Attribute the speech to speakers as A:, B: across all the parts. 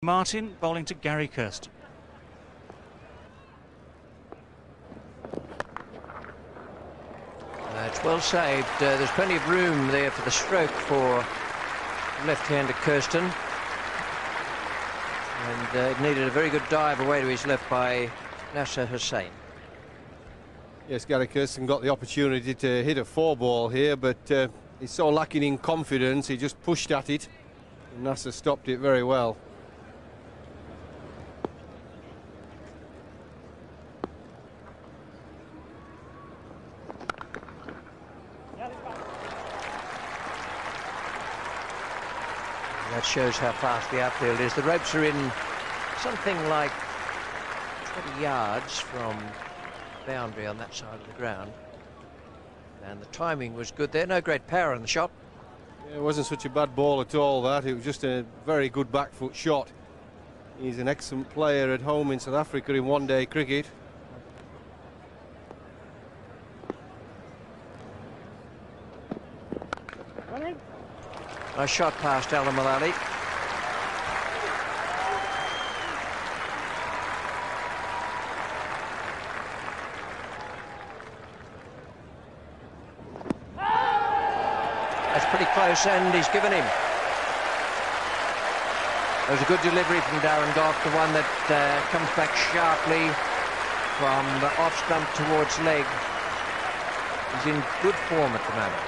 A: Martin bowling to Gary Kirsten.
B: It's well saved. There's plenty of room there for the stroke for left-hander Kirsten. And it needed a very good dive away to his left by Nasser Hussain.
C: Yes, Gary Kirsten got the opportunity to hit a 4-ball here, but he's so lacking in confidence, he just pushed at it, and Nasser stopped it very well.
B: That shows how fast the outfield is. The ropes are in something like 20 yards from the boundary on that side of the ground. And the timing was good there. No great power in the shot.
C: Yeah, it wasn't such a bad ball at all, that. It was just a very good back foot shot. He's an excellent player at home in South Africa in one-day cricket.
B: Nice shot past Alan Mullally. That's pretty close, and he's given him. It was a good delivery from Darren Goff, the one that comes back sharply from the off stump towards leg. He's in good form at the moment.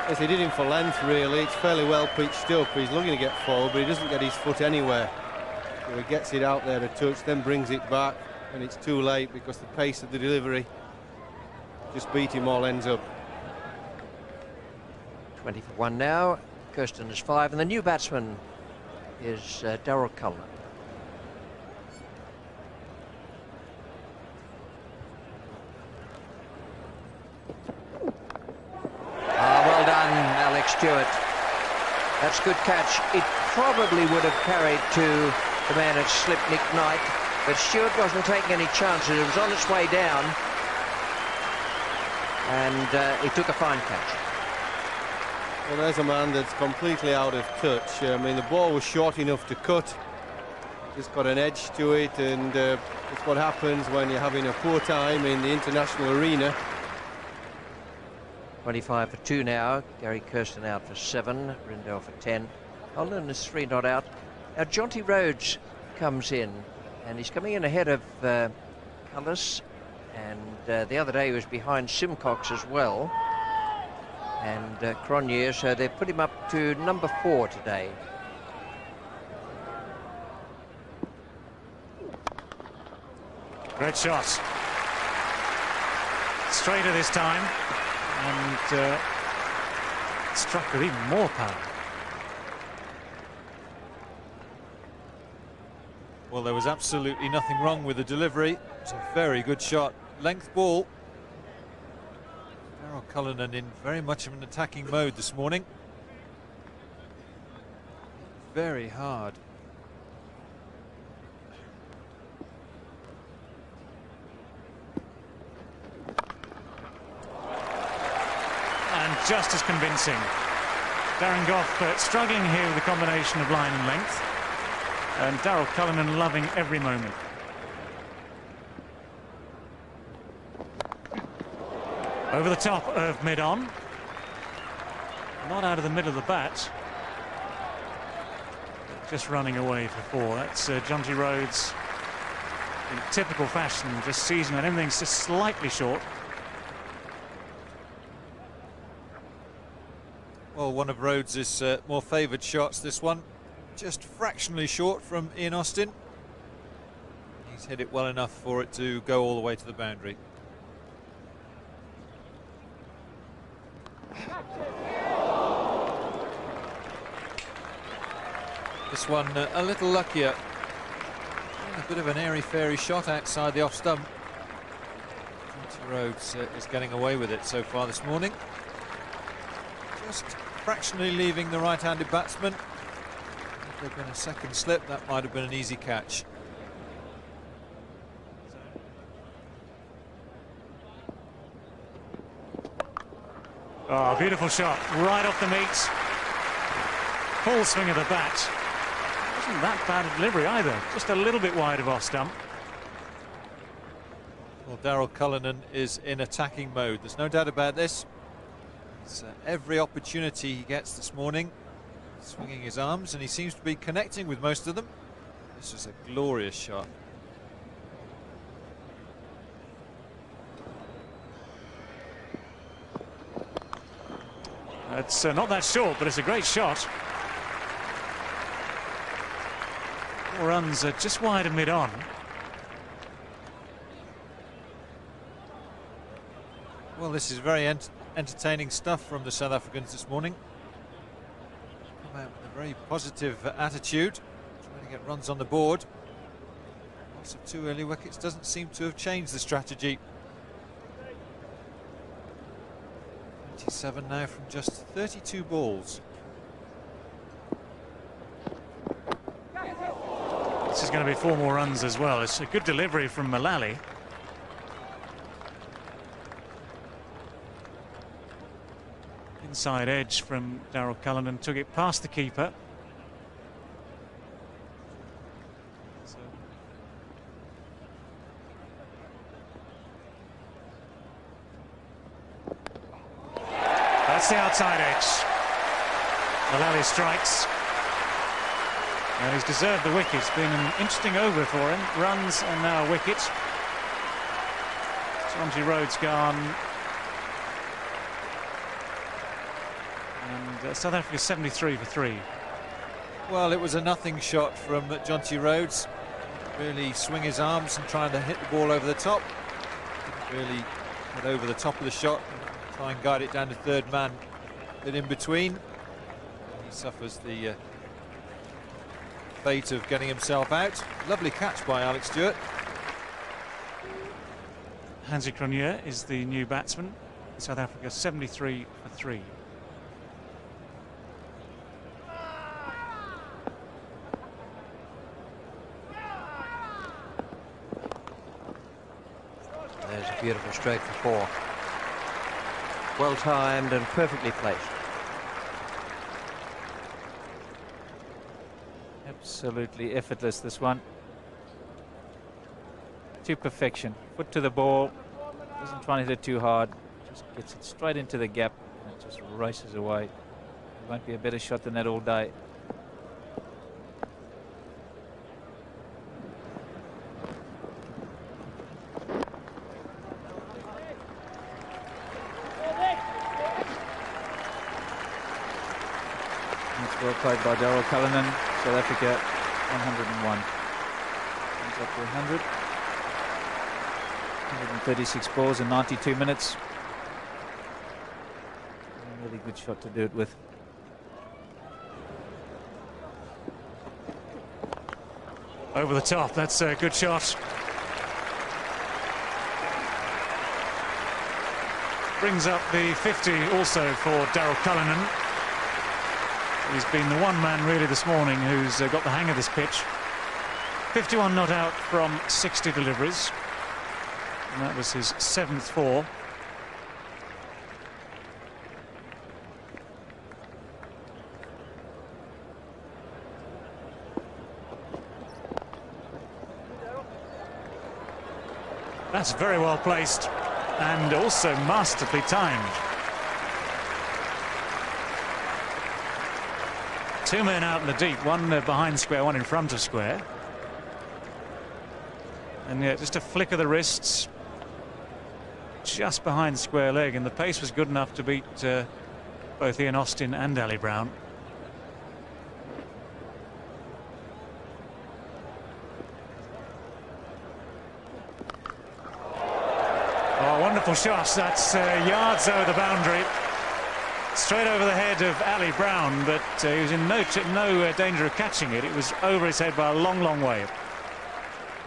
C: Yes, he did him for length, really. It's fairly well pitched up. He's looking to get forward, but he doesn't get his foot anywhere. So he gets it out there a touch, then brings it back, and it's too late because the pace of the delivery just beat him all ends up.
B: 20 for 1 now. Kirsten is 5, and the new batsman is Daryl Cullinan. Well done, Alex Stewart. That's a good catch. It probably would have carried to the man at slip, Nick Knight, but Stewart wasn't taking any chances. It was on its way down, and he took a fine catch.
C: Well, there's a man that's completely out of touch. I mean, the ball was short enough to cut. Just got an edge to it, and it's what happens when you're having a poor time in the international arena.
B: 25 for 2 now. Gary Kirsten out for 7. Rindell for 10. Holland is 3 not out. Now Jonty Rhodes comes in, and he's coming in ahead of Cullis, and the other day he was behind Symcox as well, and Cronje, so they put him up to number 4 today.
A: Great shot. Straighter this time, and struck with even more power.
D: Well, there was absolutely nothing wrong with the delivery. It's a very good shot. Length ball. Daryl Cullinan in very much of an attacking mode this morning. Very hard.
A: And just as convincing. Darren Goff struggling here with the combination of line and length, and Daryl Cullinan loving every moment. Over the top of mid-on. Not out of the middle of the bat. Just running away for 4. That's Jonty Rhodes in typical fashion, just seizing that everything's just slightly short.
D: Well, one of Rhodes' more favoured shots, this one. Just fractionally short from Ian Austin. He's hit it well enough for it to go all the way to the boundary. This one a little luckier. A bit of an airy-fairy shot outside the off stump. Jonty Rhodes is getting away with it so far this morning. Just fractionally leaving the right-handed batsman. If there'd been a second slip, that might have been an easy catch.
A: Oh, beautiful shot, right off the meat. Full swing of the bat. wasn't that bad a delivery either, just a little bit wide of off stump.
D: Well, Daryl Cullinan is in attacking mode. There's no doubt about this. It's every opportunity he gets this morning, swinging his arms, and he seems to be connecting with most of them. This is a glorious shot.
A: It's not that short, but it's a great shot. 4 runs just wide of mid-on.
D: Well, this is very entertaining stuff from the South Africans this morning. Come out with a very positive attitude, trying to get runs on the board. Lots of too early wickets doesn't seem to have changed the strategy. 27 now from just 32 balls.
A: This is going to be 4 more runs as well. It's a good delivery from Mullally. Inside edge from Daryl Cullinan, took it past the keeper. So that's the outside edge. Mullally strikes. And he's deserved the wicket. It's been an interesting over for him. Runs and now a wicket. Jonty Rhodes gone. And South Africa 73 for 3.
D: Well, it was a nothing shot from Jonty Rhodes. Really swing his arms and trying to hit the ball over the top. Didn't really get over the top of the shot and try and guide it down to third man. But in between, he suffers the fate of getting himself out. Lovely catch by Alex Stewart.
A: Hansie Cronje is the new batsman. South Africa 73 for 3.
B: There's a beautiful stroke for 4. Well timed and perfectly placed.
E: Absolutely effortless, this one. To perfection. Foot to the ball. Doesn't try and hit it too hard. Just gets it straight into the gap and it just races away. It won't be a better shot than that all day. That's well played by Daryl Cullinan. South Africa 101. Comes up to 100. 136 balls in 92 minutes. A really good shot to do it with.
A: Over the top, that's a good shot. Brings up the 50 also for Daryl Cullinan. He's been the one man really this morning who's got the hang of this pitch. 51 not out from 60 deliveries. And that was his 7th 4. That's very well placed and also masterfully timed. 2 men out in the deep, one behind square, one in front of square. And yeah, just a flick of the wrists just behind square leg, and the pace was good enough to beat both Ian Austin and Ali Brown. Oh, wonderful shot. That's yards over the boundary. Straight over the head of Ali Brown, but he was in no danger of catching it. It was over his head by a long, long way.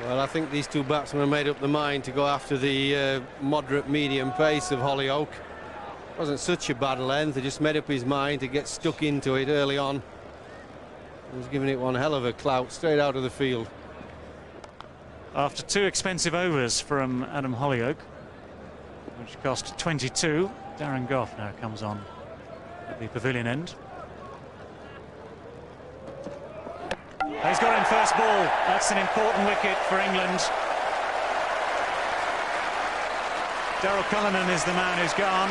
C: Well, I think these two batsmen have made up their mind to go after the moderate medium pace of Hollioake. Wasn't such a bad length. He just made up his mind to get stuck into it early on. He was giving it one hell of a clout straight out of the field.
A: After 2 expensive overs from Adam Hollioake, which cost 22, Darren Gough now comes on at the pavilion end. He's got in first ball. That's an important wicket for England. Daryl Cullinan is the man who's gone.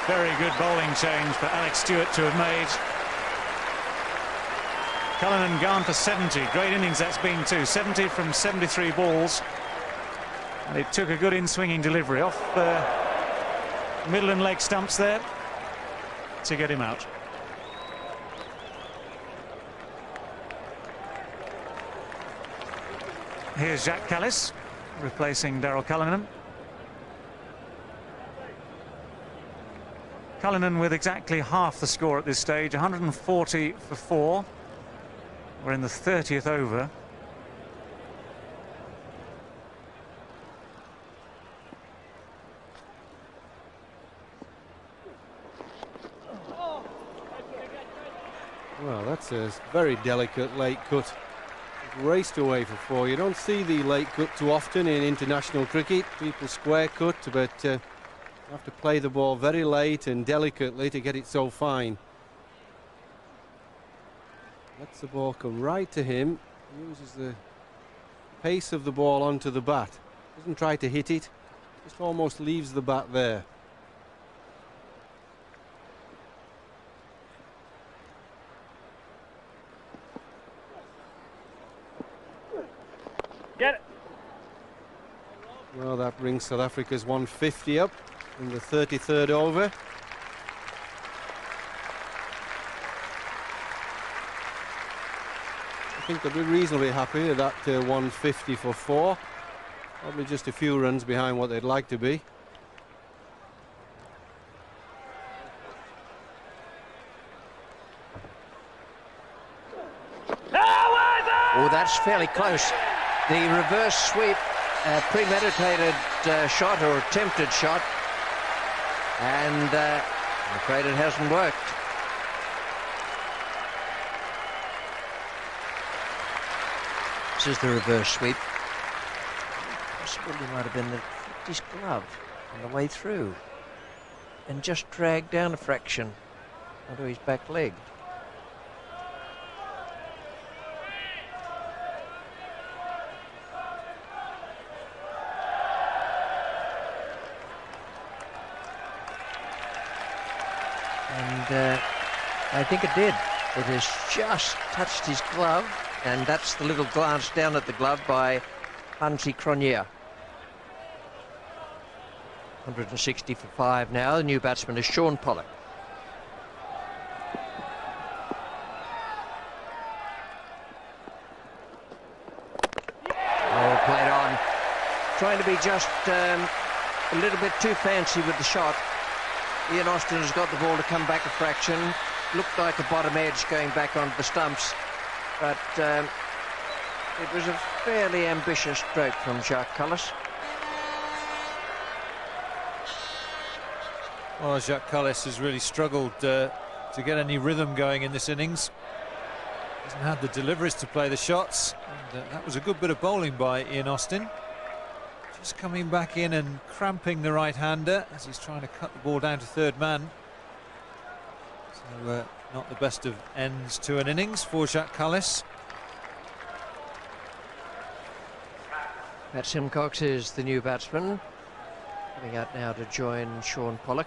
A: Very good bowling change for Alex Stewart to have made. Cullinan gone for 70. Great innings that's been too. 70 from 73 balls. And it took a good in-swinging delivery off the middle and leg stumps there to get him out. Here's Jack Callis replacing Daryl Cullinan. Cullinan with exactly half the score at this stage, 140 for 4. We're in the 30th over.
C: Well, that's a very delicate late cut. Raced away for 4. You don't see the late cut too often in international cricket. People square cut, but you have to play the ball very late and delicately to get it so fine. Lets the ball come right to him. Uses the pace of the ball onto the bat. Doesn't try to hit it. Just almost leaves the bat there.
A: Get it.
C: Well, that brings South Africa's 150 up in the 33rd over. I think they'll be reasonably happy with that 150 for 4. Probably just a few runs behind what they'd like to be.
B: Oh, that's fairly close. The reverse sweep, premeditated shot or attempted shot, and I'm afraid it hasn't worked. This is the reverse sweep. Possibly might have been the his glove on the way through and just dragged down a fraction onto his back leg. And I think it did. It has just touched his glove, and that's the little glance down at the glove by Hansi Cronje. 160 for 5 now. The new batsman is Sean Pollock. Oh, played on. Trying to be just a little bit too fancy with the shot. Ian Austin has got the ball to come back a fraction. Looked like a bottom edge going back onto the stumps, but it was a fairly ambitious stroke from Jacques Cullis.
D: Well, Jacques Cullis has really struggled to get any rhythm going in this innings. Hasn't had the deliveries to play the shots, and that was a good bit of bowling by Ian Austin. Just coming back in and cramping the right-hander as he's trying to cut the ball down to third man. So not the best of ends to an innings for Jacques Cullis.
B: Matt Symcox is the new batsman, coming out now to join Sean Pollock.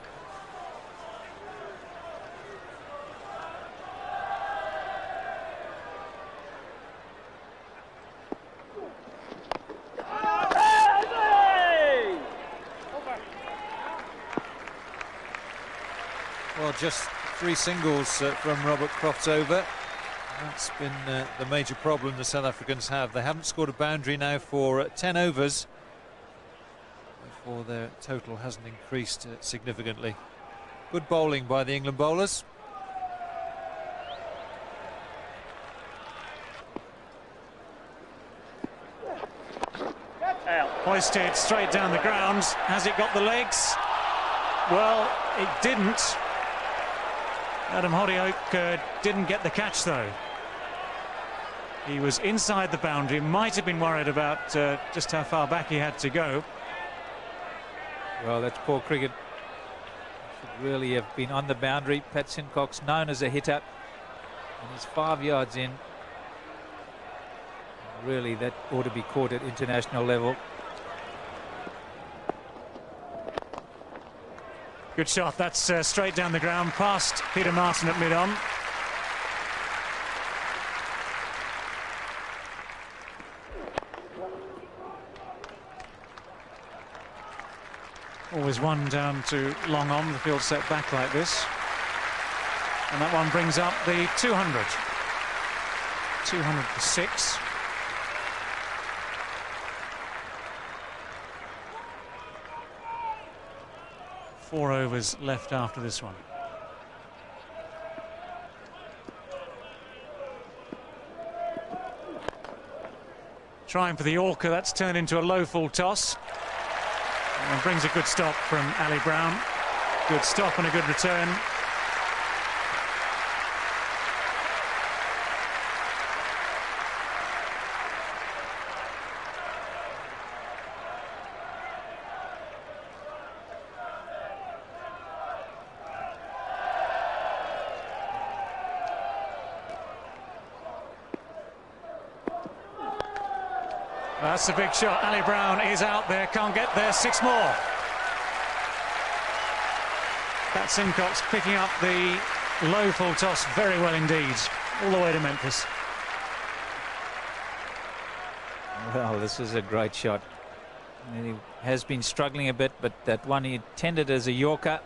D: Well, just 3 singles from Robert Croft's over. That's been the major problem the South Africans have. They haven't scored a boundary now for 10 overs. Therefore, their total hasn't increased significantly. Good bowling by the England bowlers.
A: Hoisted straight down the ground. Has it got the legs? Well, it didn't. Adam Hollioake didn't get the catch, though. He was inside the boundary, might have been worried about just how far back he had to go.
E: Well, that's poor cricket. Should really have been on the boundary. Pat Symcox, known as a hitter, And he's 5 yards in. Really, that ought to be caught at international level.
A: Good shot. That's straight down the ground, past Peter Martin at mid-on. Always one down to long on, the field set back like this. And that one brings up the 200. 200 for 6. Four overs left after this one. Trying for the Yorker, that's turned into a low full toss. And brings a good stop from Ali Brown. Good stop and a good return. That's a big shot. Ali Brown is out there, can't get there. 6 more. That Symcox picking up the low full toss very well indeed, all the way to Memphis.
E: Well, this is a great shot. He has been struggling a bit, but that one he intended as a Yorker.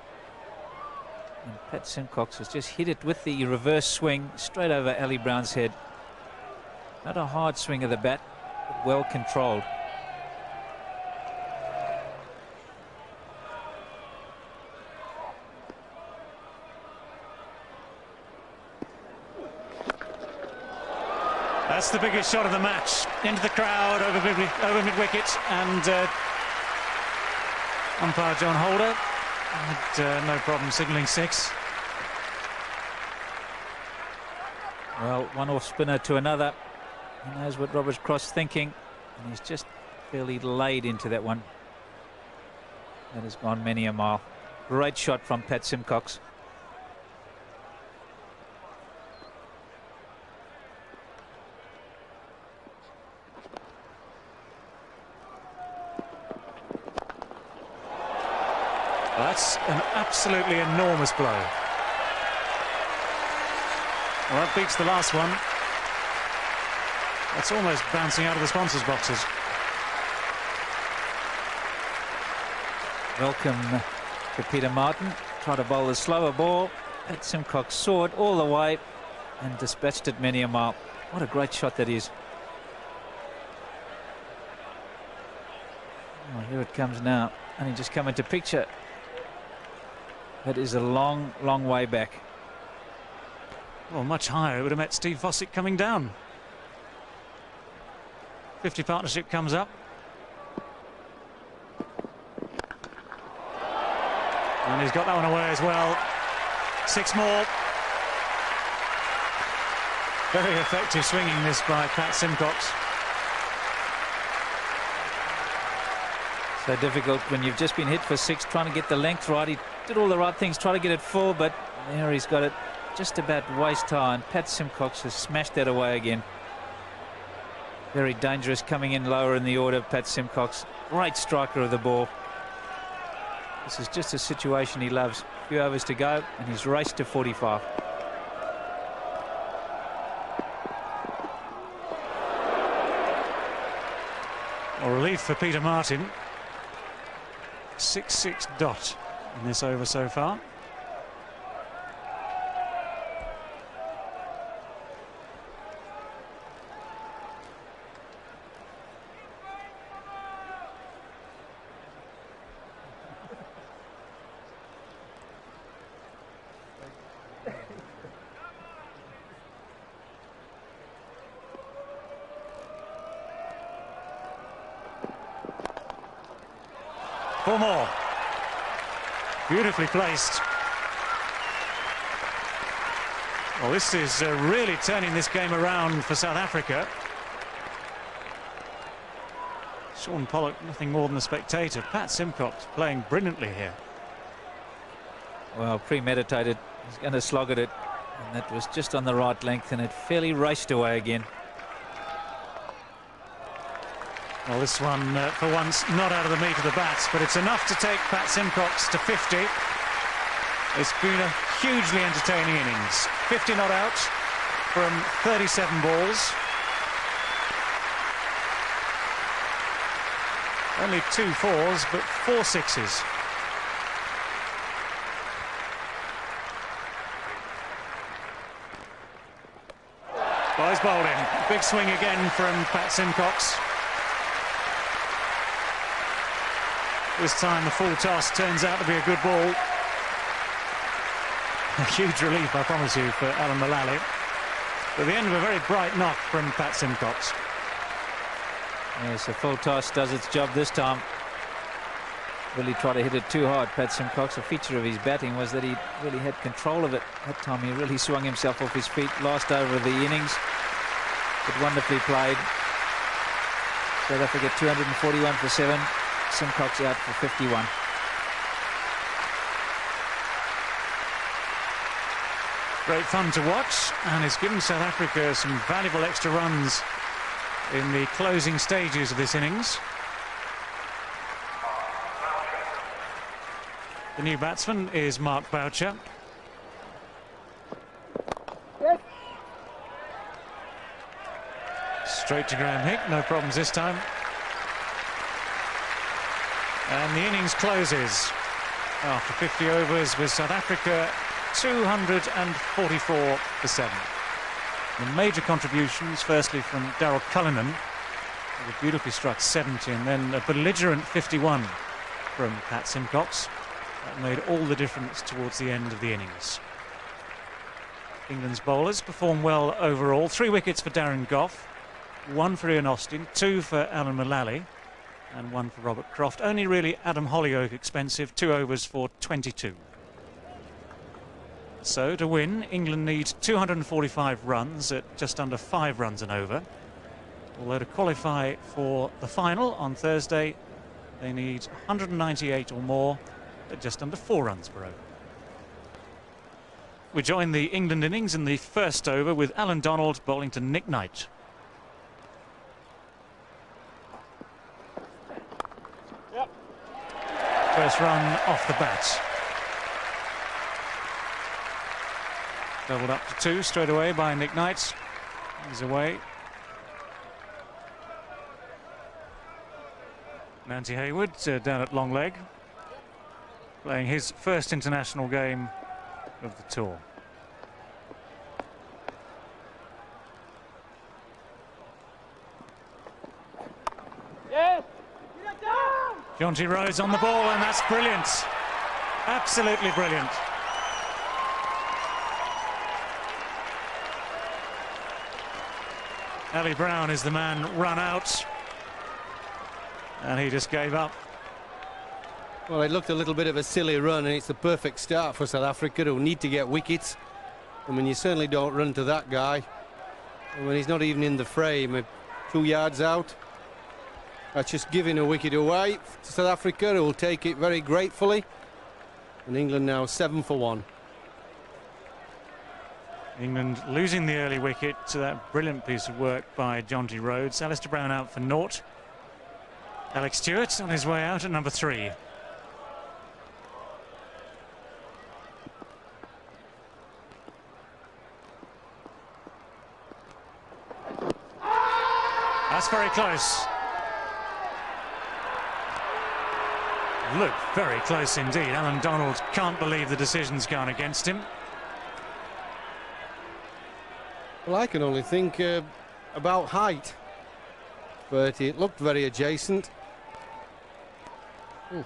E: And Pat Symcox has just hit it with the reverse swing straight over Ali Brown's head. Not a hard swing of the bat, but well controlled.
A: That's the biggest shot of the match. Into the crowd, over mid-wicket, and umpire John Holder had no problem signalling 6.
E: Well, one off spinner to another. He knows what Robert Cross thinking, and he's just fairly laid into that one. That has gone many a mile. Great shot from Pat Symcox.
A: That's an absolutely enormous blow. Well, that beats the last one. That's almost bouncing out of the sponsors' boxes.
E: Welcome to Peter Martin. Tried to bowl a slower ball. Pat Symcox saw it all the way and dispatched it many a mile. What a great shot that is. Oh, here it comes now. Only just come into picture. That is a long, long way back.
A: Well, much higher. It would have met Steve Fossick coming down. 50 partnership comes up. And he's got that one away as well. 6 more. Very effective swinging this by Pat Symcox.
E: So difficult when you've just been hit for 6, trying to get the length right. He did all the right things, try to get it full, but there he's got it just about waist high, and Pat Symcox has smashed that away again. Very dangerous coming in lower in the order. Pat Symcox, great striker of the ball. This is just a situation he loves. A few overs to go, and he's raced to 45.
A: A relief for Peter Martin. 6-6 dot in this over so far. Four more. Beautifully placed. Well, this is really turning this game around for South Africa. Sean Pollock, nothing more than a spectator. Pat Symcox playing brilliantly here.
E: Well, premeditated. He's going to slog at it. And that was just on the right length, and it fairly raced away again.
A: Well, this one, for once, not out of the meat of the bats, but it's enough to take Pat Symcox to 50. It's been a hugely entertaining innings. 50 not out from 37 balls. Only 2 fours, but 4 sixes. Boys bowling. Big swing again from Pat Symcox. This time the full toss turns out to be a good ball. A huge relief, I promise you, for Alan Mullally. But the end of a very bright knock from Pat Symcox.
E: Yes, the full toss does its job this time. Really tried to hit it too hard, Pat Symcox. A feature of his batting was that he really had control of it. That time he really swung himself off his feet. Last over of the innings, but wonderfully played. South Africa 241 for 7. Symcox out for 51.
A: Great fun to watch, and it's given South Africa some valuable extra runs in the closing stages of this innings. The new batsman is Mark Boucher.
F: Yes.
A: Straight to Graham Hick, no problems this time. And the innings closes after 50 overs with South Africa 244 for 7. The major contributions, firstly from Daryl Cullinan, with a beautifully struck 70, and then a belligerent 51 from Pat Symcox. That made all the difference towards the end of the innings. England's bowlers performed well overall. 3 wickets for Darren Gough, 1 for Ian Austin, 2 for Alan Mullally, and 1 for Robert Croft. Only really Adam Hollioake expensive, 2 overs for 22. So to win, England need 245 runs at just under 5 runs an over. Although to qualify for the final on Thursday, they need 198 or more at just under 4 runs per over. We join the England innings in the first over with Alan Donald bowling to Nick Knight.
F: Yep.
A: First run off the bat. Doubled up to 2 straight away by Nick Knight. He's away. Nancy Hayward down at long leg, playing his first international game of the tour.
F: Yes.
A: Jonty Rhodes on the ball, and that's brilliant. Absolutely brilliant. Ali Brown is the man run out, and he just gave up.
C: Well, it looked a little bit of a silly run, and it's the perfect start for South Africa, who need to get wickets. I mean, you certainly don't run to that guy. And when he's not even in the frame, 2 yards out, that's just giving a wicket away to South Africa, who will take it very gratefully. And England now 7 for 1.
A: England losing the early wicket to that brilliant piece of work by Jonty Rhodes. Alistair Brown out for naught. Alex Stewart on his way out at number 3. That's very close. Look, very close indeed. Alan Donald can't believe the decision's gone against him.
C: Well, I can only think about height, but it looked very adjacent. Ooh.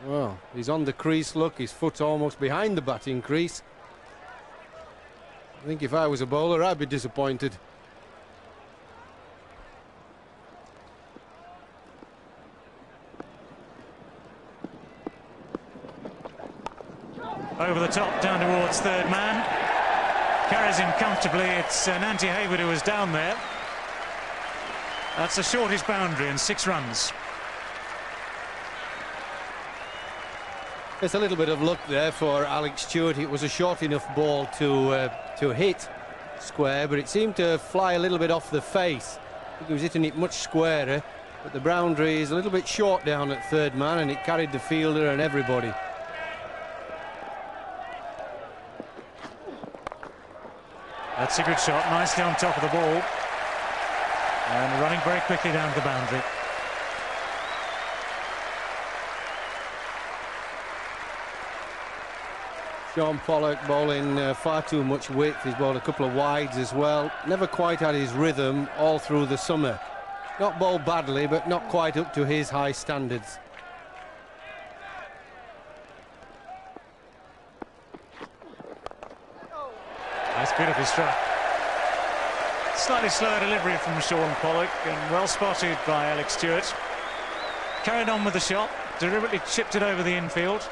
C: Well, he's on the crease, look, his foot's almost behind the batting crease. I think if I was a bowler, I'd be disappointed.
A: Over the top, down towards third man. Carries him comfortably. It's Nancy Hayward who was down there. That's the shortest boundary and 6 runs.
C: It's a little bit of luck there for Alex Stewart. It was a short enough ball to hit square, but it seemed to fly a little bit off the face. I think he was hitting it much squarer, but the boundary is a little bit short down at third man, and it carried the fielder and everybody.
A: That's a good shot, nicely on top of the ball. And running very quickly down the boundary.
C: Sean Pollock bowling far too much width. He's bowled a couple of wides as well. Never quite had his rhythm all through the summer. Not bowled badly, but not quite up to his high standards.
A: That's beautifully struck. Slightly slower delivery from Sean Pollock, and well spotted by Alex Stewart. Carried on with the shot, deliberately chipped it over the infield.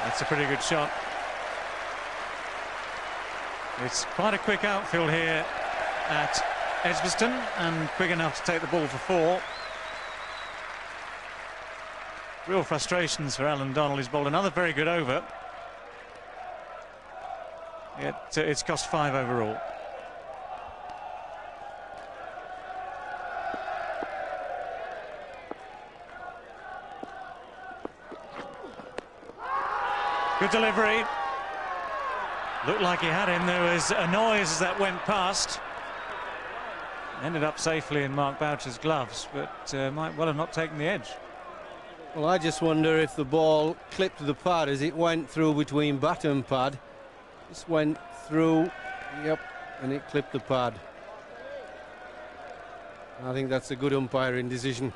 A: That's a pretty good shot. It's quite a quick outfield here at Edgbaston, and quick enough to take the ball for 4. Real frustrations for Alan Donald. He's bowled another very good over. It's cost 5 overall. Good delivery. Looked like he had him. There was a noise as that went past. Ended up safely in Mark Boucher's gloves, but might well have not taken the edge.
C: Well, I just wonder if the ball clipped the pad as it went through between bat and pad. Just went through, yep, and it clipped the pad. I think that's a good umpiring decision.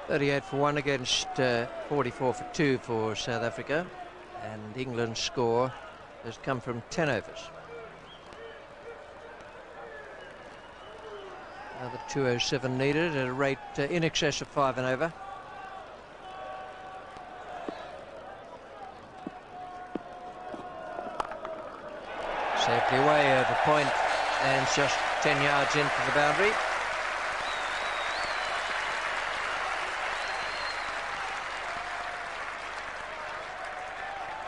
B: 38 for 1 against 44 for 2 for South Africa, and England's score has come from 10 overs. Another 207 needed at a rate in excess of 5 and over. Safely away over point, and just 10 yards in from the boundary.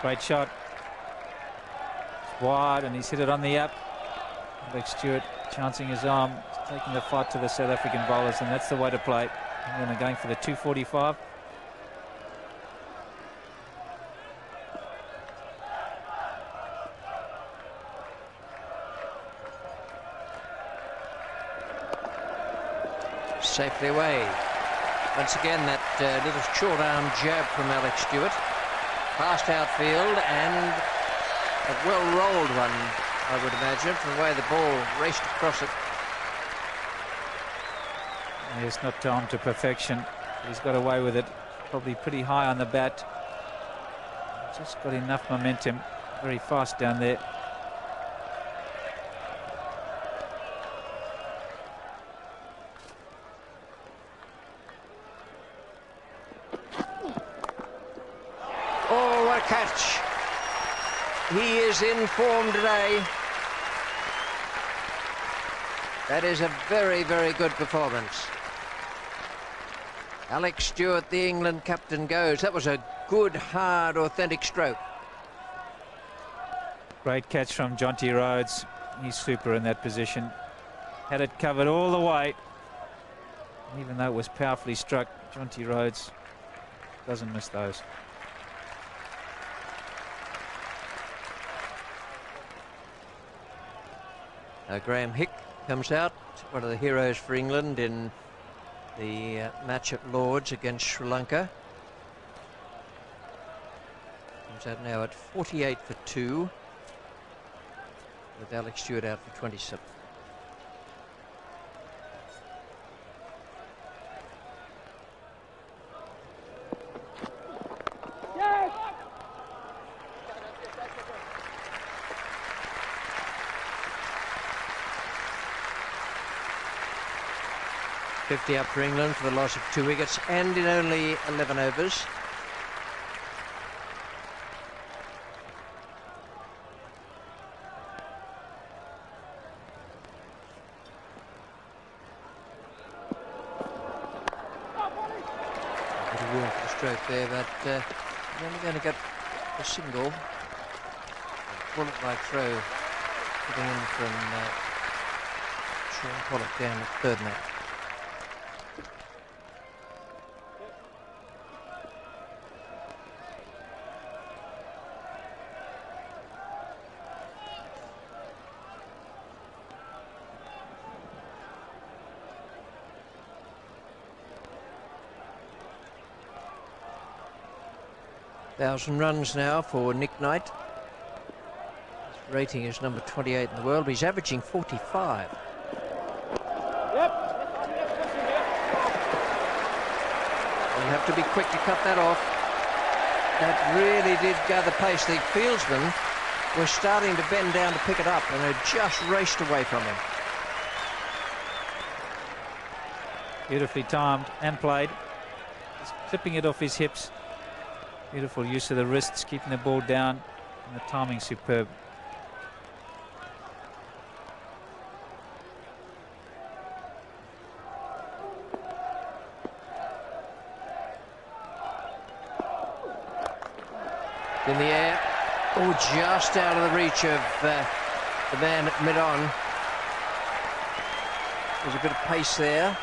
E: Great shot. It's wide, and he's hit it on the up. Alex Stewart chancing his arm, taking the fight to the South African bowlers, and that's the way to play. And they're going for the 245.
B: Safely away. Once again, that little short arm jab from Alex Stewart. Past outfield, and a well-rolled one, I would imagine, from the way the ball raced across it.
E: It's not timed to perfection. He's got away with it. Probably pretty high on the bat. Just got enough momentum. Very fast down there.
B: Oh, what a catch. He is in form today. That is a very, very good performance. Alex Stewart, the England captain, goes. That was a good, hard, authentic stroke.
E: Great catch from Jonty Rhodes. He's super in that position. Had it covered all the way. Even though it was powerfully struck, Jonty Rhodes doesn't miss those.
B: Graham Hick comes out, one of the heroes for England in the match at Lord's against Sri Lanka. Comes out now at 48 for 2, with Alex Stewart out for 27.
F: Yes!
B: 50 up for England for the loss of 2 wickets, and in only 11 overs. stroke there, but he's only going to get a single. Bullet-like throw coming in from Sean Pollock down at third man. Thousand runs now for Nick Knight. His rating is number 28 in the world, but he's averaging 45.
F: Yep.
B: You have to be quick to cut that off. That really did gather pace. The fieldsmen were starting to bend down to pick it up, and had just raced away from him.
E: Beautifully timed and played. Just clipping it off his hips. Beautiful use of the wrists, keeping the ball down, and the timing superb.
B: In the air, oh, just out of the reach of the man at mid-on. There's a bit of pace there,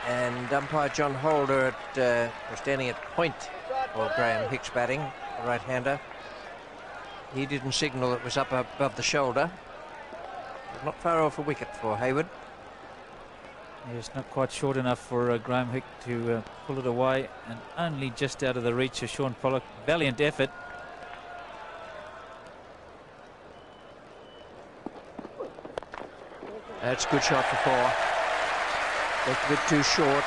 B: and umpire John Holder was standing at point for Graham Hick's batting, the right-hander. He didn't signal it was up above the shoulder. Not far off a wicket for Hayward.
E: It's not quite short enough for Graham Hick to pull it away, and only just out of the reach of Sean Pollock. Valiant effort.
B: That's a good shot for four. That's a bit too short.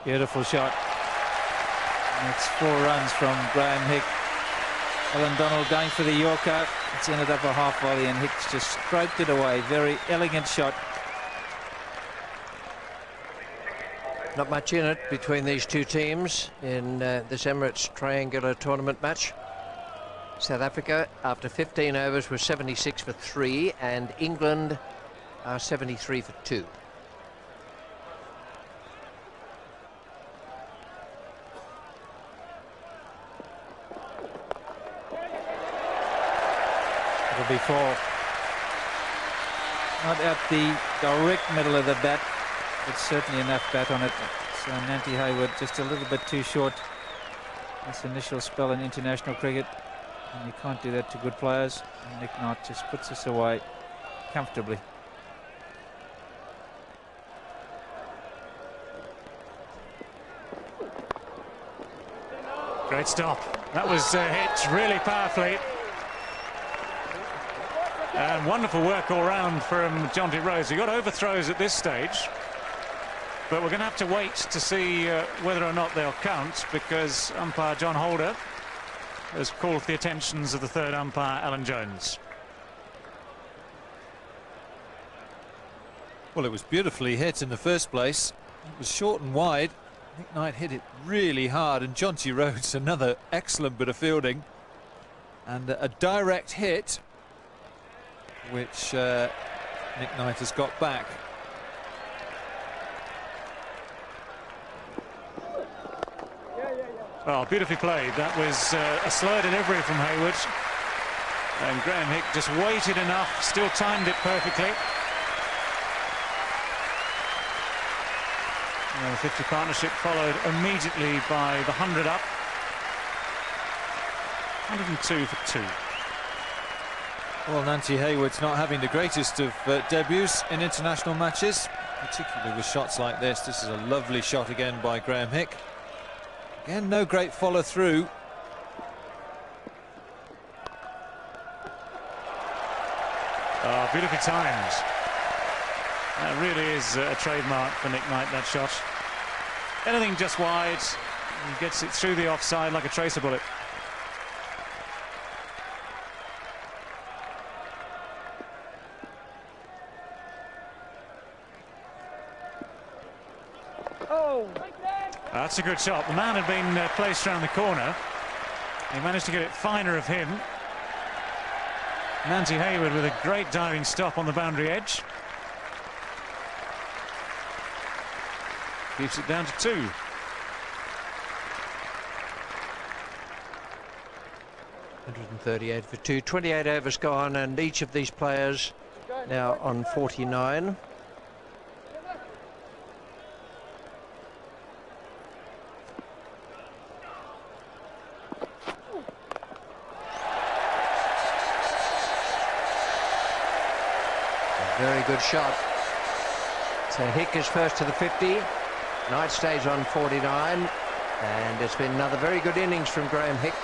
E: Beautiful shot. That's 4 runs from Graham Hick. Alan Donald going for the Yorker. It's ended up a half volley, and Hicks just stroked it away. Very elegant shot.
B: Not much in it between these two teams in this Emirates triangular tournament match. South Africa, after 15 overs, was 76 for 3, and England are 73 for 2.
E: It'll be 4. Not at the direct middle of the bat, but certainly enough bat on it. So Nanti Hayward just a little bit too short. This initial spell in international cricket, and you can't do that to good players. And Nick Knight just puts us away comfortably.
A: Great stop. That was hit really powerfully. And wonderful work all round from Jonty Rhodes. He got overthrows at this stage, but we're going to have to wait to see whether or not they'll count, because umpire John Holder has called for the attentions of the third umpire, Alan Jones.
D: Well, it was beautifully hit in the first place. It was short and wide. Nick Knight hit it really hard, and Jonty Rhodes, another excellent bit of fielding, and a direct hit, which Nick Knight has got back.
A: Well, beautifully played. That was a slow delivery from Hayward, and Graham Hick just waited enough, still timed it perfectly. The 50 partnership followed immediately by the 100 up. 102 for 2.
D: Well, Nanti Hayward's not having the greatest of debuts in international matches, particularly with shots like this. This is a lovely shot again by Graham Hick. Again, no great follow through.
A: Oh, beautifully timed. That really is a trademark for Nick Knight, that shot. Anything just wide, he gets it through the offside like a tracer bullet. That's a good shot. The man had been placed around the corner. He managed to get it finer of him. Nancy Hayward with a great diving stop on the boundary edge. Keeps it down to 2.
B: .138 for 2. 28 overs gone, and each of these players now on 49. Very good shot. So Hick is first to the 50. Knight stays on 49. And it's been another very good innings from Graham Hick.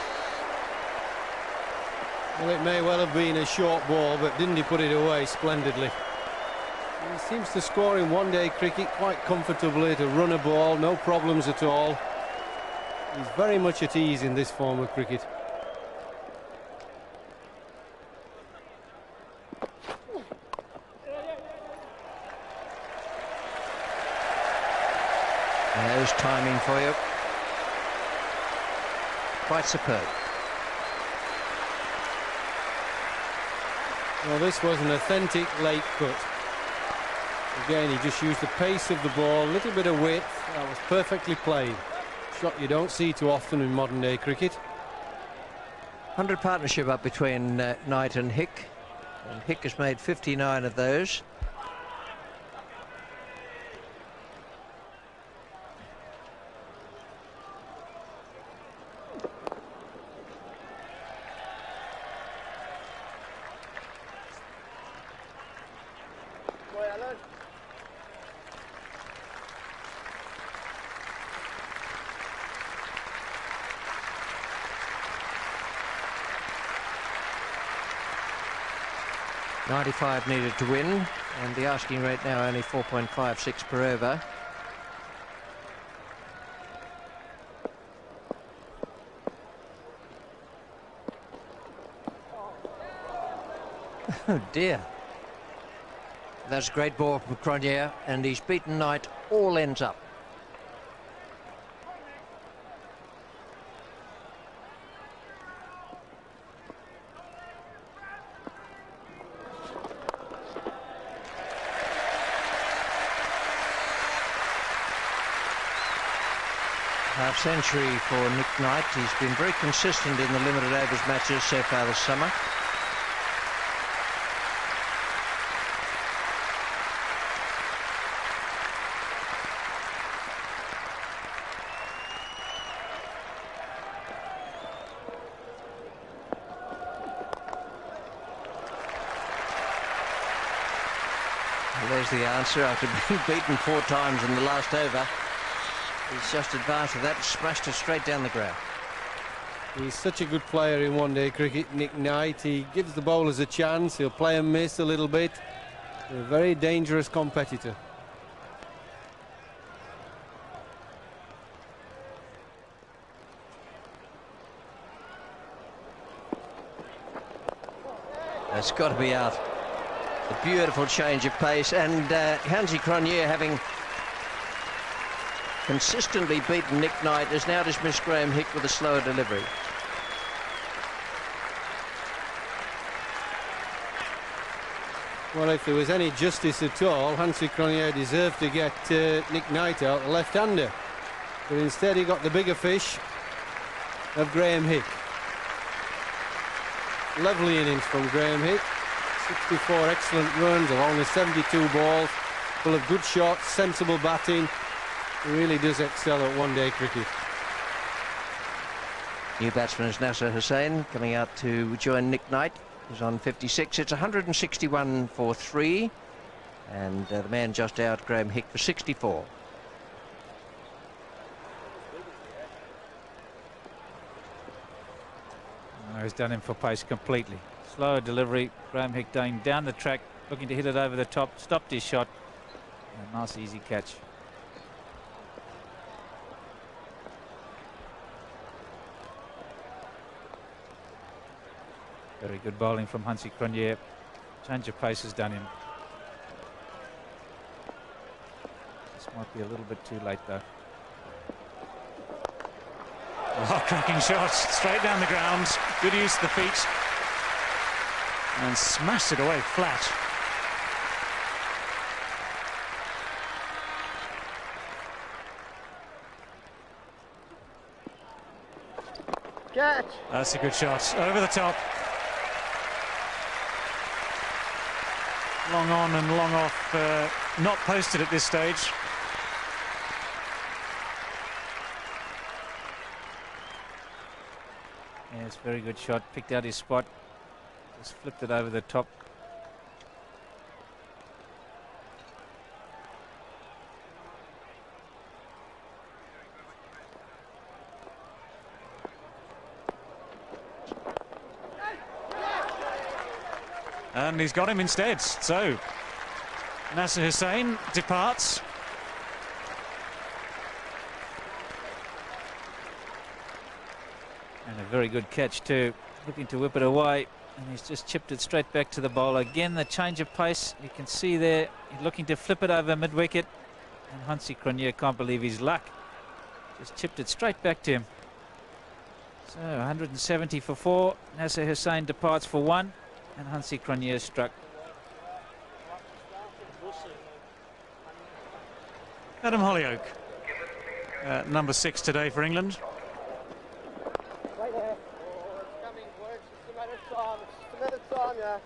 C: Well, it may well have been a short ball, but didn't he put it away splendidly? He seems to score in one-day cricket quite comfortably, to run a ball, no problems at all. He's very much at ease in this form of cricket.
B: There's timing for you. Quite superb.
C: Well, this was an authentic late cut. Again, he just used the pace of the ball, a little bit of width. That was perfectly played. Shot you don't see too often in modern day cricket.
B: 100 partnership up between Knight and Hick. And Hick has made 59 of those. .95 needed to win, and the asking rate now only 4.56 per over. Oh dear. That's a great ball from Cronje, and he's beaten Knight all ends up. Half century for Nick Knight. He's been very consistent in the limited overs matches so far this summer. Well, there's the answer after being beaten 4 times in the last over. He's just advanced with that and smashed it straight down the ground.
C: He's such a good player in one-day cricket, Nick Knight. He gives the bowlers a chance. He'll play and miss a little bit. A very dangerous competitor.
B: That's got to be out. A beautiful change of pace, and Hansi Cronje, having consistently beaten Nick Knight, has now dismissed Graham Hick with a slower delivery.
C: Well, if there was any justice at all, Hansi Cronje deserved to get Nick Knight out, the left-hander. But instead he got the bigger fish of Graham Hick. Lovely innings from Graham Hick. 64 excellent runs along the 72 balls, full of good shots, sensible batting. He really does excel at one-day cricket.
B: New batsman is Nasser Hussain coming out to join Nick Knight, who's on 56. It's 161 for 3, and the man just out, Graham Hick, for 64.
E: Oh, he's done him for pace completely. Slower delivery. Graham Hick going down the track, looking to hit it over the top. Stopped his shot. A nice easy catch. Very good bowling from Hansi Cronje. Change of pace has done him. This might be a little bit too late though.
A: Oh, cracking shot, straight down the ground, good use of the feet, and smashed it away flat.
F: Catch.
A: That's a good shot, over the top. Long on and long off, not posted at this stage.
E: Yeah, it's a very good shot. Picked out his spot. Just flipped it over the top.
A: And he's got him instead. So Nasser Hussain departs.
E: And a very good catch too. Looking to whip it away. And he's just chipped it straight back to the bowler. Again, the change of pace. You can see there. He's looking to flip it over mid-wicket. And Hansi Cronje can't believe his luck. Just chipped it straight back to him. So 170 for 4. Nasser Hussain departs for 1. And Hansi Cronje struck.
A: Adam Hollioake, number 6 today for England.
F: Right there. Oh, it's coming, boys. It's just a matter of time. It's just a matter of time, yeah.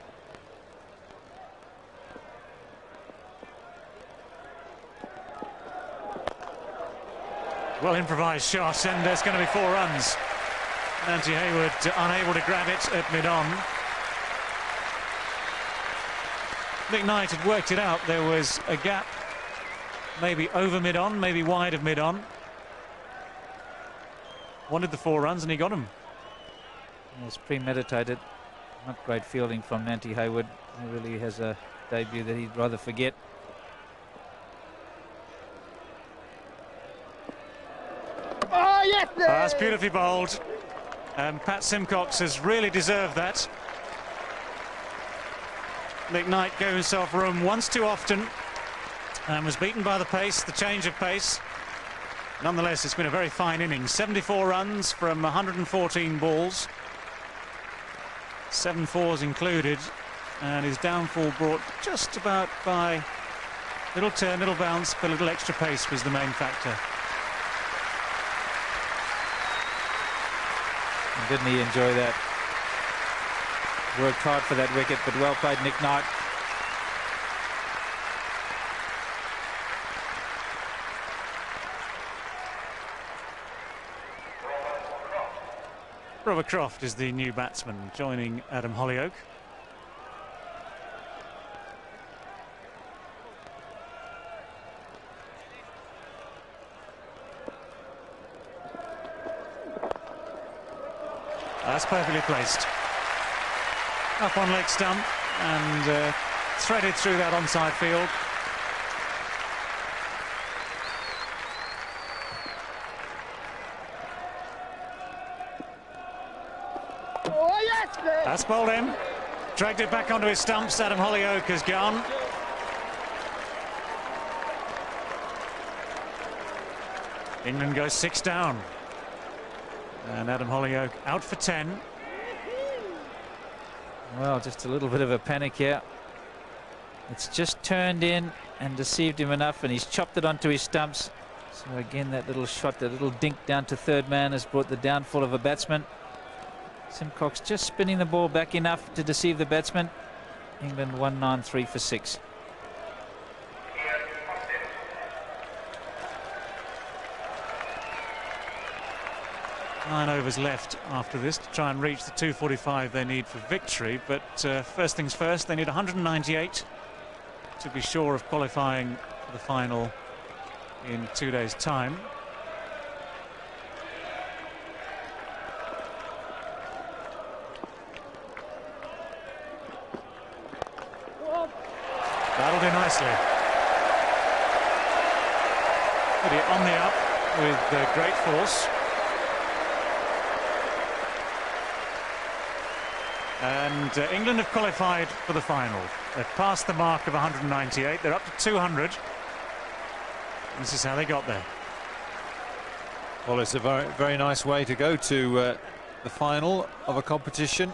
A: Well improvised shot, and there's going to be 4 runs. Nancy Hayward unable to grab it at mid-on. Nick Knight had worked it out. There was a gap, maybe over mid-on, maybe wide of mid-on. Wanted the 4 runs and he got them.
E: It's premeditated. Not great fielding from Nancy Hayward. He really has a debut that he'd rather forget.
F: Oh, yes!
A: That's beautifully bowled. And Pat Symcox has really deserved that. Nick Knight gave himself room once too often and was beaten by the pace, the change of pace. Nonetheless, it's been a very fine innings. 74 runs from 114 balls. 7 fours included. And his downfall brought just about by little turn, little bounce, but a little extra pace was the main factor.
E: And didn't he enjoy that? Worked hard for that wicket, but well played, Nick Knight.
A: Robert Croft is the new batsman, joining Adam Hollioake. That's perfectly placed. Up on leg stump and threaded through that onside field.
F: Oh, yes!
A: That's bowled him. Dragged it back onto his stumps. Adam Hollioake has gone. England goes 6 down. And Adam Hollioake out for 10.
E: Well, just a little bit of a panic here. It's just turned in and deceived him enough, and he's chopped it onto his stumps. So again, that little shot, that little dink down to third man has brought the downfall of a batsman. Symcox just spinning the ball back enough to deceive the batsman. England 193 for 6.
A: Nine overs left after this to try and reach the 245 they need for victory. But first things first, they need 198 to be sure of qualifying for the final in 2 days' time. That'll do nicely. Put it on the up with great force. And England have qualified for the final. They've passed the mark of 198. They're up to 200. This is how they got there.
D: Well, it's a very, very nice way to go to the final of a competition.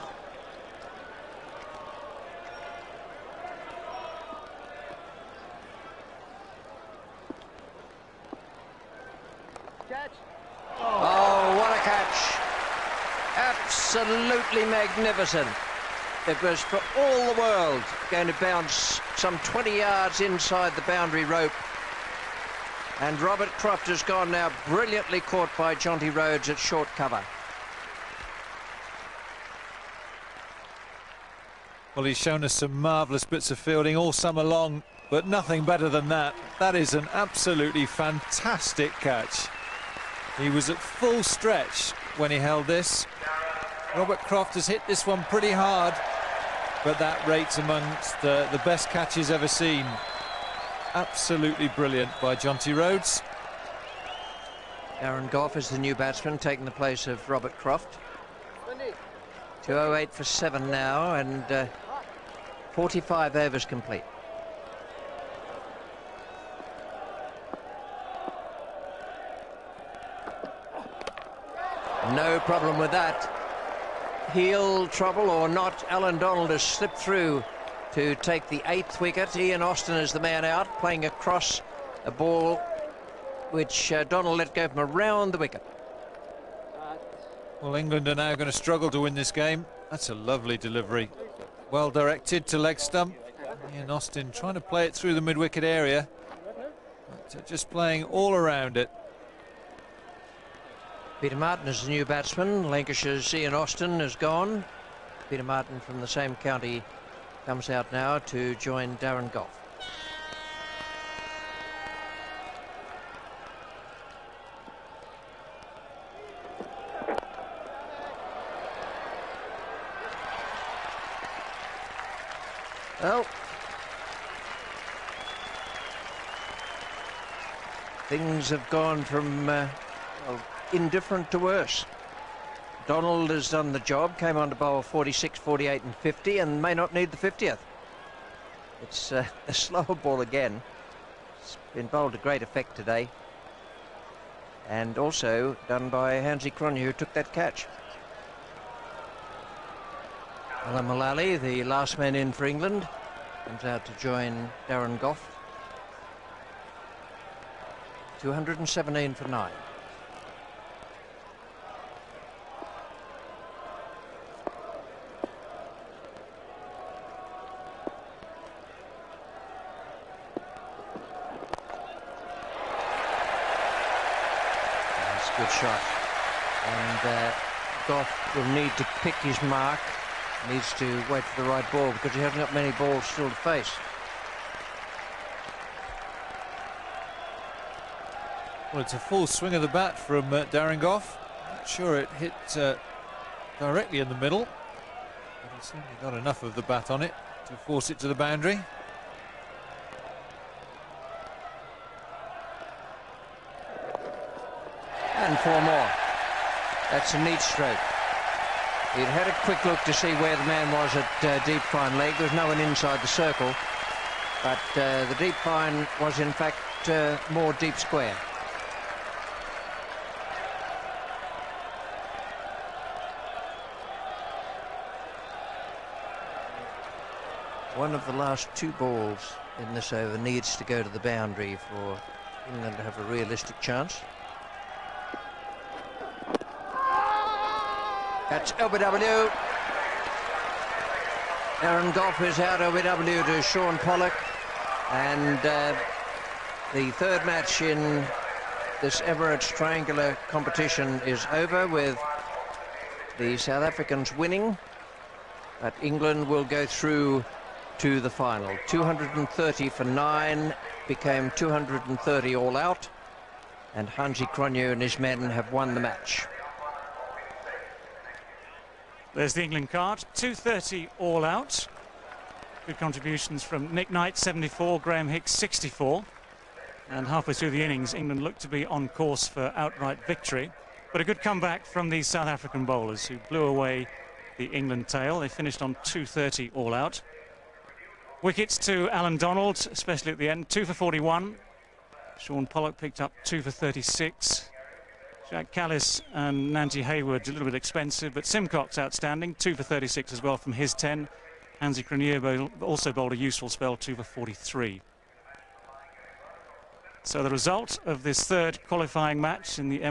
F: Catch.
B: Oh, what a catch. Absolutely magnificent. It was for all the world going to bounce some 20 yards inside the boundary rope. And Robert Croft has gone now, brilliantly caught by Jonty Rhodes at short cover.
D: Well, he's shown us some marvellous bits of fielding all summer long, but nothing better than that. That is an absolutely fantastic catch. He was at full stretch when he held this. Robert Croft has hit this one pretty hard, but that rates amongst the best catches ever seen. Absolutely brilliant by Jonty Rhodes.
B: Darren Gough is the new batsman, taking the place of Robert Croft. 2:08 for 7 now, and 45 overs complete. No problem with that. Heel trouble or not, Alan Donald has slipped through to take the 8th wicket. Ian Austin is the man out, playing across a ball which Donald let go from around the wicket.
D: Well, England are now going to struggle to win this game. That's a lovely delivery. Well directed to leg stump. Ian Austin trying to play it through the mid-wicket area, but just playing all around it.
B: Peter Martin is the new batsman. Lancashire's Ian Austin is gone. Peter Martin from the same county comes out now to join Darren Gough. Well, things have gone from well, indifferent to worse. Donald has done the job, came on to bowl 46, 48 and 50 and may not need the 50th. It's a slower ball again. It's been bowled to great effect today. And also done by Hansi Cronje, who took that catch. Alan Mullally, the last man in for England, comes out to join Darren Gough. 217 for 9. Good shot, and Gough will need to pick his mark, needs to wait for the right ball because he hasn't got many balls still to face.
D: Well, it's a full swing of the bat from Darren Gough. Not sure it hit directly in the middle, but he certainly got enough of the bat on it to force it to the boundary.
B: And 4 more. That's a neat stroke. He'd had a quick look to see where the man was at deep fine leg. There was no one inside the circle, but the deep fine was in fact more deep square. One of the last 2 balls in this over needs to go to the boundary for England to have a realistic chance. That's LBW. Darren Gough is out, LBW to Sean Pollock. And the third match in this Emirates Triangular competition is over, with the South Africans winning. But England will go through to the final. 230 for 9 became 230 all out. And Hansi Cronje and his men have won the match.
A: There's the England card, 230 all out. Good contributions from Nick Knight, 74, Graham Hicks, 64. And halfway through the innings, England looked to be on course for outright victory. But a good comeback from the South African bowlers, who blew away the England tail. They finished on 230 all out. Wickets to Alan Donald, especially at the end, 2 for 41. Sean Pollock picked up 2 for 36. Jack Callis and Nanty Hayward a little bit expensive, but Symcox outstanding, 2 for 36 as well from his 10. Hansi Crenier also bowled a useful spell, 2 for 43. So the result of this third qualifying match in the Emirates